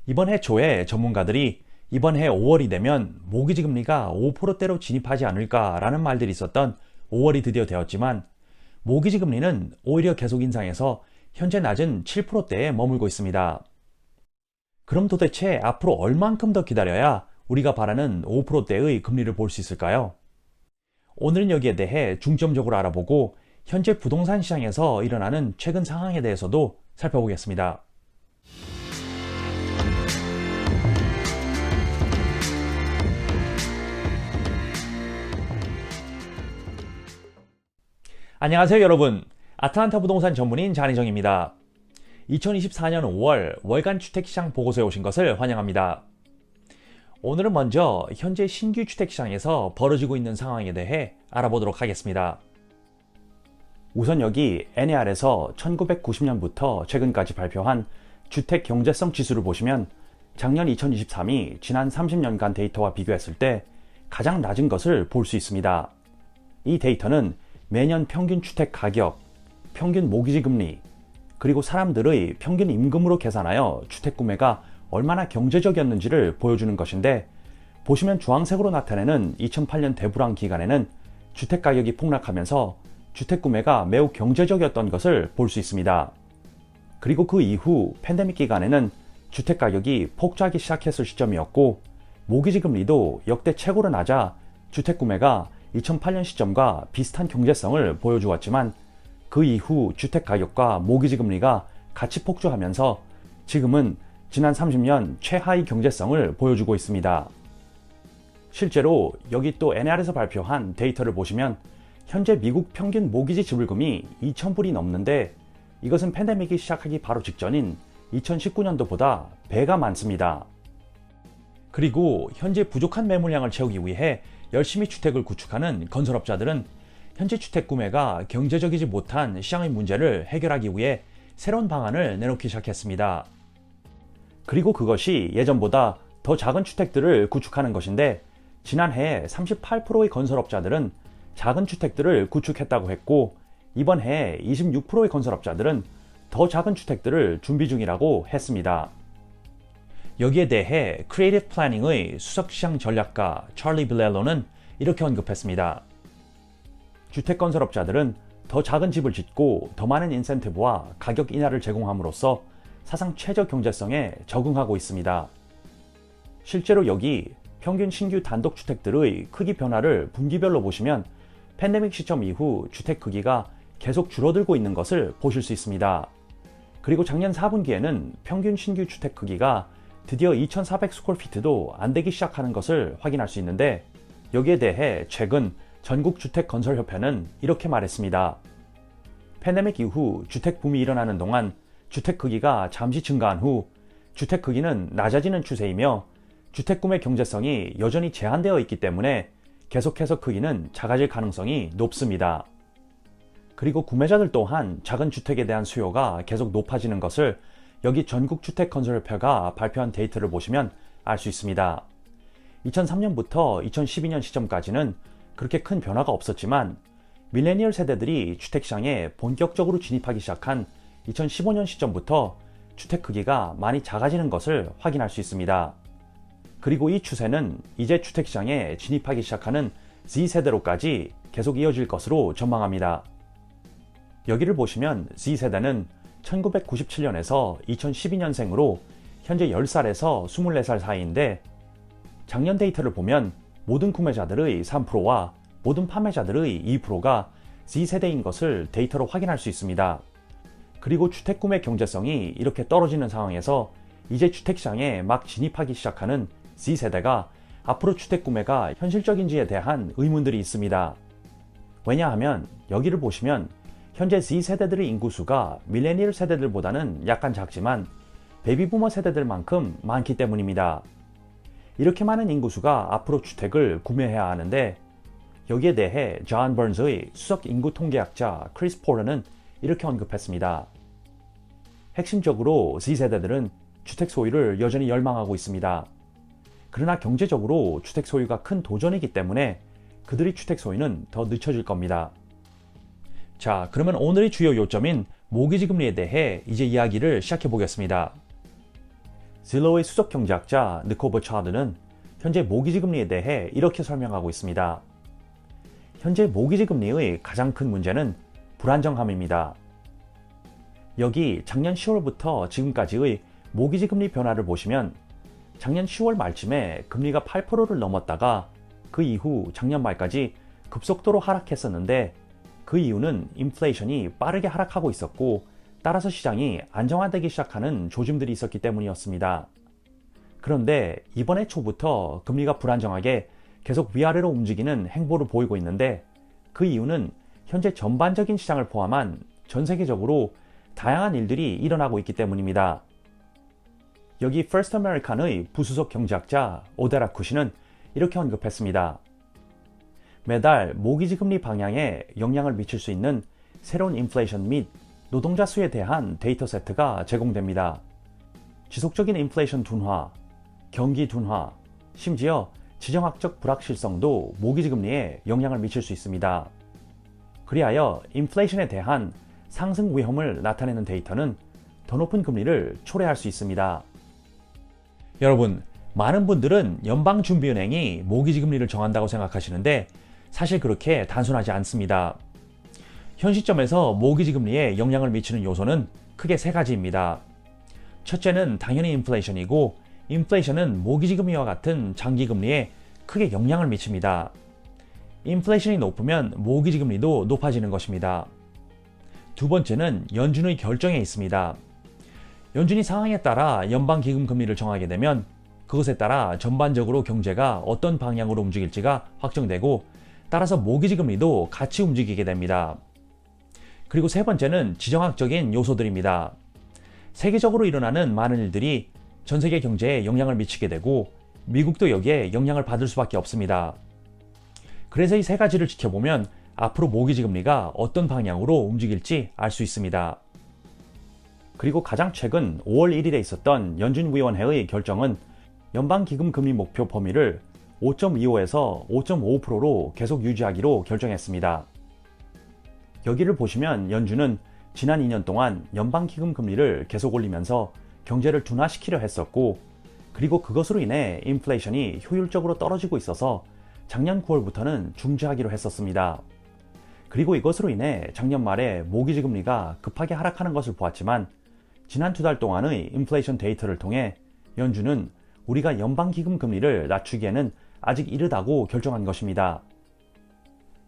이번 해 초에 전문가들이 이번 해 5월이 되면 모기지 금리가 5%대로 진입하지 않을까라는 말들이 있었던 5월이 드디어 되었지만 모기지 금리는 오히려 계속 인상해서 현재 낮은 7%대에 머물고 있습니다. 그럼 도대체 앞으로 얼만큼 더 기다려야 우리가 바라는 5%대의 금리를 볼 수 있을까요? 오늘은 여기에 대해 중점적으로 알아보고 현재 부동산 시장에서 일어나는 최근 상황에 대해서도 살펴보겠습니다. 안녕하세요 여러분. 아틀란타 부동산 전문인 장희정입니다. 2024년 5월 월간 주택시장 보고서에 오신 것을 환영합니다. 오늘은 먼저 현재 신규 주택시장에서 벌어지고 있는 상황에 대해 알아보도록 하겠습니다. 우선 여기 NAR에서 1990년부터 최근까지 발표한 주택 경제성 지수를 보시면 작년 2023이 지난 30년간 데이터와 비교했을 때 가장 낮은 것을 볼 수 있습니다. 이 데이터는 매년 평균 주택 가격, 평균 모기지 금리, 그리고 사람들의 평균 임금으로 계산하여 주택 구매가 얼마나 경제적이었는지를 보여주는 것인데, 보시면 주황색으로 나타내는 2008년 대불황 기간에는 주택 가격이 폭락하면서 주택 구매가 매우 경제적이었던 것을 볼 수 있습니다. 그리고 그 이후 팬데믹 기간에는 주택 가격이 폭주하기 시작했을 시점이었고, 모기지 금리도 역대 최고로 낮아 주택 구매가 2008년 시점과 비슷한 경제성을 보여주었지만, 그 이후 주택 가격과 모기지 금리가 같이 폭주하면서 지금은 지난 30년 최하위 경제성을 보여주고 있습니다. 실제로 여기 또 NAR에서 발표한 데이터를 보시면 현재 미국 평균 모기지 지불금이 2,000불이 넘는데, 이것은 팬데믹이 시작하기 바로 직전인 2019년도보다 배가 많습니다. 그리고 현재 부족한 매물량을 채우기 위해 열심히 주택을 구축하는 건설업자들은 현재 주택 구매가 경제적이지 못한 시장의 문제를 해결하기 위해 새로운 방안을 내놓기 시작했습니다. 그리고 그것이 예전보다 더 작은 주택들을 구축하는 것인데, 지난해 38%의 건설업자들은 작은 주택들을 구축했다고 했고, 이번 해 26%의 건설업자들은 더 작은 주택들을 준비 중이라고 했습니다. 여기에 대해 크리에이티브 플래닝의 수석시장 전략가 찰리 빌렐로는 이렇게 언급했습니다. 주택 건설업자들은 더 작은 집을 짓고 더 많은 인센티브와 가격 인하를 제공함으로써 사상 최저 경제성에 적응하고 있습니다. 실제로 여기 평균 신규 단독주택들의 크기 변화를 분기별로 보시면 팬데믹 시점 이후 주택 크기가 계속 줄어들고 있는 것을 보실 수 있습니다. 그리고 작년 4분기에는 평균 신규 주택 크기가 드디어 2,400스퀘어피트도 안 되기 시작하는 것을 확인할 수 있는데, 여기에 대해 최근 전국주택건설협회는 이렇게 말했습니다. 팬데믹 이후 주택 붐이 일어나는 동안 주택 크기가 잠시 증가한 후 주택 크기는 낮아지는 추세이며, 주택 구매 경제성이 여전히 제한되어 있기 때문에 계속해서 크기는 작아질 가능성이 높습니다. 그리고 구매자들 또한 작은 주택에 대한 수요가 계속 높아지는 것을 여기 전국주택건설협회가 발표한 데이터를 보시면 알 수 있습니다. 2003년부터 2012년 시점까지는 그렇게 큰 변화가 없었지만, 밀레니얼 세대들이 주택시장에 본격적으로 진입하기 시작한 2015년 시점부터 주택 크기가 많이 작아지는 것을 확인할 수 있습니다. 그리고 이 추세는 이제 주택시장에 진입하기 시작하는 Z세대로까지 계속 이어질 것으로 전망합니다. 여기를 보시면 Z세대는 1997년에서 2012년생으로 현재 10살에서 24살 사이인데, 작년 데이터를 보면 모든 구매자들의 3%와 모든 판매자들의 2%가 Z세대인 것을 데이터로 확인할 수 있습니다. 그리고 주택 구매 경제성이 이렇게 떨어지는 상황에서 이제 주택시장에 막 진입하기 시작하는 Z세대가 앞으로 주택 구매가 현실적인지에 대한 의문들이 있습니다. 왜냐하면 여기를 보시면 현재 Z세대들의 인구수가 밀레니얼 세대들보다는 약간 작지만 베이비부머 세대들만큼 많기 때문입니다. 이렇게 많은 인구수가 앞으로 주택을 구매해야 하는데, 여기에 대해 존 버넌스의 수석 인구 통계학자 크리스 포러는 이렇게 언급했습니다. 핵심적으로 Z세대들은 주택 소유를 여전히 열망하고 있습니다. 그러나 경제적으로 주택 소유가 큰 도전이기 때문에 그들의 주택 소유는 더 늦춰질 겁니다. 자, 그러면 오늘의 주요 요점인 모기지 금리에 대해 이제 이야기를 시작해 보겠습니다. 질로의 수석 경제학자 니콜 버차드는 현재 모기지 금리에 대해 이렇게 설명하고 있습니다. 현재 모기지 금리의 가장 큰 문제는 불안정함입니다. 여기 작년 10월부터 지금까지의 모기지 금리 변화를 보시면 작년 10월 말쯤에 금리가 8%를 넘었다가 그 이후 작년 말까지 급속도로 하락했었는데 그 이유는 인플레이션이 빠르게 하락하고 있었고 따라서 시장이 안정화되기 시작하는 조짐들이 있었기 때문이었습니다. 그런데 이번에 초부터 금리가 불안정하게 계속 위아래로 움직이는 행보를 보이고 있는데 그 이유는 현재 전반적인 시장을 포함한 전 세계적으로 다양한 일들이 일어나고 있기 때문입니다. 여기 First American의 부수석 경제학자 오데라 쿠시는 이렇게 언급했습니다. 매달 모기지 금리 방향에 영향을 미칠 수 있는 새로운 인플레이션 및 노동자 수에 대한 데이터 세트가 제공됩니다. 지속적인 인플레이션 둔화, 경기 둔화, 심지어 지정학적 불확실성도 모기지 금리에 영향을 미칠 수 있습니다. 그리하여 인플레이션에 대한 상승 위험을 나타내는 데이터는 더 높은 금리를 초래할 수 있습니다. 여러분, 많은 분들은 연방준비은행이 모기지 금리를 정한다고 생각하시는데 사실 그렇게 단순하지 않습니다. 현 시점에서 모기지 금리에 영향을 미치는 요소는 크게 세 가지입니다. 첫째는 당연히 인플레이션이고 인플레이션은 모기지 금리와 같은 장기 금리에 크게 영향을 미칩니다. 인플레이션이 높으면 모기지 금리도 높아지는 것입니다. 두 번째는 연준의 결정에 있습니다. 연준이 상황에 따라 연방기금 금리를 정하게 되면 그것에 따라 전반적으로 경제가 어떤 방향으로 움직일지가 확정되고 따라서 모기지 금리도 같이 움직이게 됩니다. 그리고 세 번째는 지정학적인 요소들입니다. 세계적으로 일어나는 많은 일들이 전 세계 경제에 영향을 미치게 되고 미국도 여기에 영향을 받을 수밖에 없습니다. 그래서 이 세 가지를 지켜보면 앞으로 모기지 금리가 어떤 방향으로 움직일지 알 수 있습니다. 그리고 가장 최근 5월 1일에 있었던 연준위원회의 결정은 연방기금 금리 목표 범위를 5.25에서 5.5%로 계속 유지하기로 결정했습니다. 여기를 보시면 연준은 지난 2년 동안 연방기금 금리를 계속 올리면서 경제를 둔화시키려 했었고 그리고 그것으로 인해 인플레이션이 효율적으로 떨어지고 있어서 작년 9월부터는 중지하기로 했었습니다. 그리고 이것으로 인해 작년 말에 모기지 금리가 급하게 하락하는 것을 보았지만 지난 2달 동안의 인플레이션 데이터를 통해 연준은 우리가 연방기금 금리를 낮추기에는 아직 이르다고 결정한 것입니다.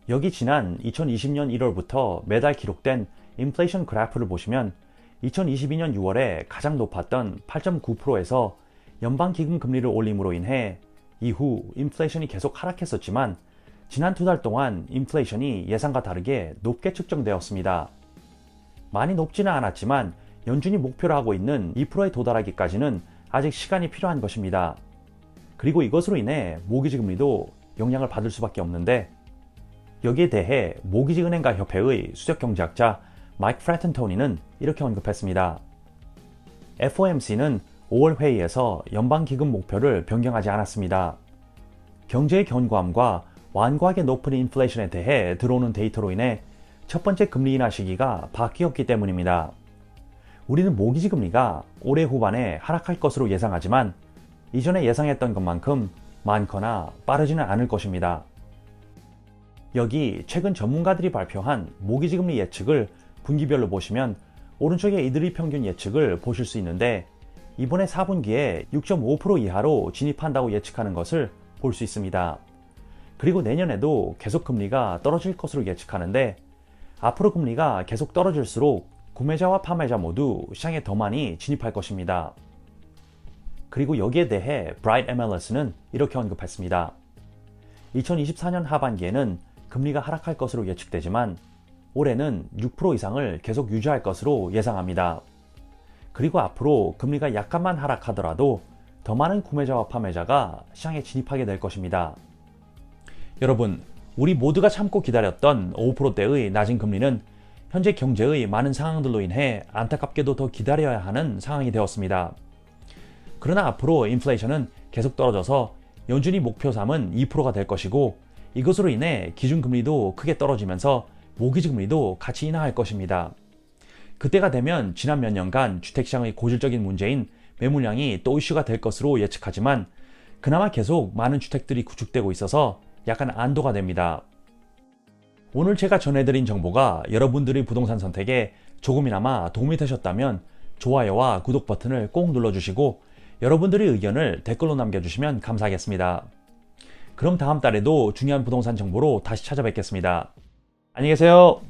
여기 지난 2020년 1월부터 매달 기록된 인플레이션 그래프를 보시면 2022년 6월에 가장 높았던 8.9%에서 연방기금 금리를 올림으로 인해 이후 인플레이션이 계속 하락했었지만 지난 2달 동안 인플레이션이 예상과 다르게 높게 측정되었습니다. 많이 높지는 않았지만 연준이 목표로 하고 있는 2%에 도달하기까지는 아직 시간이 필요한 것입니다. 그리고 이것으로 인해 모기지 금리도 영향을 받을 수밖에 없는데 여기에 대해 모기지은행가 협회의 수석경제학자 마이크 프래튼토니는 이렇게 언급했습니다. FOMC는 5월 회의에서 연방기금 목표를 변경하지 않았습니다. 경제의 견고함과 완고하게 높은 인플레이션에 대해 들어오는 데이터로 인해 첫 번째 금리 인하 시기가 바뀌었기 때문입니다. 우리는 모기지 금리가 올해 후반에 하락할 것으로 예상하지만 이전에 예상했던 것만큼 많거나 빠르지는 않을 것입니다. 여기 최근 전문가들이 발표한 모기지 금리 예측을 분기별로 보시면 오른쪽에 이들의 평균 예측을 보실 수 있는데 이번에 4분기에 6.5% 이하로 진입한다고 예측하는 것을 볼 수 있습니다. 그리고 내년에도 계속 금리가 떨어질 것으로 예측하는데 앞으로 금리가 계속 떨어질수록 구매자와 판매자 모두 시장에 더 많이 진입할 것입니다. 그리고 여기에 대해 브라이트 MLS는 이렇게 언급했습니다. 2024년 하반기에는 금리가 하락할 것으로 예측되지만 올해는 6% 이상을 계속 유지할 것으로 예상합니다. 그리고 앞으로 금리가 약간만 하락하더라도 더 많은 구매자와 판매자가 시장에 진입하게 될 것입니다. 여러분, 우리 모두가 참고 기다렸던 5%대의 낮은 금리는 현재 경제의 많은 상황들로 인해 안타깝게도 더 기다려야 하는 상황이 되었습니다. 그러나 앞으로 인플레이션은 계속 떨어져서 연준이 목표 삼은 2%가 될 것이고 이것으로 인해 기준금리도 크게 떨어지면서 모기지금리도 같이 인하할 것입니다. 그때가 되면 지난 몇 년간 주택시장의 고질적인 문제인 매물량이 또 이슈가 될 것으로 예측하지만 그나마 계속 많은 주택들이 구축되고 있어서 약간 안도가 됩니다. 오늘 제가 전해드린 정보가 여러분들의 부동산 선택에 조금이나마 도움이 되셨다면 좋아요와 구독 버튼을 꼭 눌러주시고 여러분들의 의견을 댓글로 남겨주시면 감사하겠습니다. 그럼 다음 달에도 중요한 부동산 정보로 다시 찾아뵙겠습니다. 안녕히 계세요.